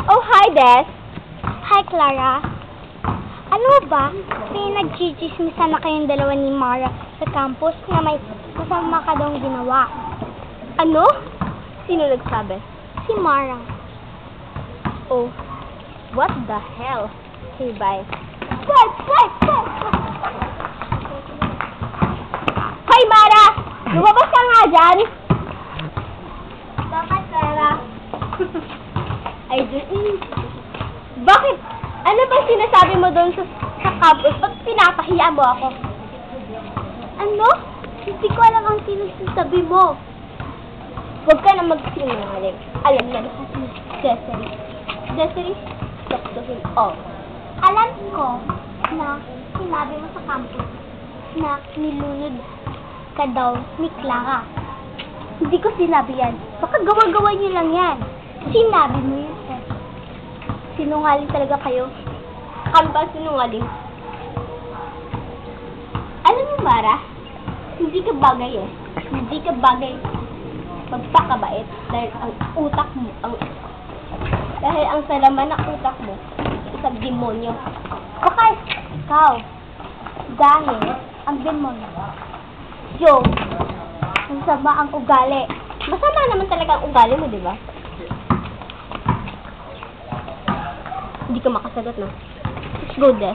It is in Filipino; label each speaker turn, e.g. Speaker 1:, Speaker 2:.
Speaker 1: Oh, hi, Des.
Speaker 2: Hi, Clara. Ano ba? Pinag-chichismisan na kayong dalawa ni Mara sa campus na may masama ka daw ginawa.
Speaker 1: Ano? Sino nagsabi?
Speaker 2: Si Mara.
Speaker 1: Oh, what the hell? Hey, bye.
Speaker 2: Wait!
Speaker 1: Hoy, Mara! Lumabas ka nga dyan!
Speaker 2: Bakit, Clara?
Speaker 1: Ay, bakit? Ano ba sinasabi mo doon sa campus? Ba't pinapahiya mo ako?
Speaker 2: Ano? Hindi ko alam ang sinasabi mo.
Speaker 1: Huwag ka na magsinungaling. Alam na lahat ni Desiree. Desiree, doktorin. Oh.
Speaker 2: Alam ko na sinabi mo sa campus na nilunod ka daw ni Clara.
Speaker 1: Hindi ko sinabi yan. Baka gawa-gawa niyo lang yan.
Speaker 2: Sinabi mo yun, sir.
Speaker 1: Sinungaling talaga kayo. Kami ba sinungaling? Alam mo, Mara, hindi ka bagay eh. Hindi ka bagay magpakabait dahil ang utak mo, dahil ang salaman ng utak mo, isang demonyo.
Speaker 2: Baka ikaw, dahil ang demonyo, ang sama ang ugali.
Speaker 1: Masama naman talaga ang ugali mo, di ba? Hindi ka makasagot, no? Let's go, Des.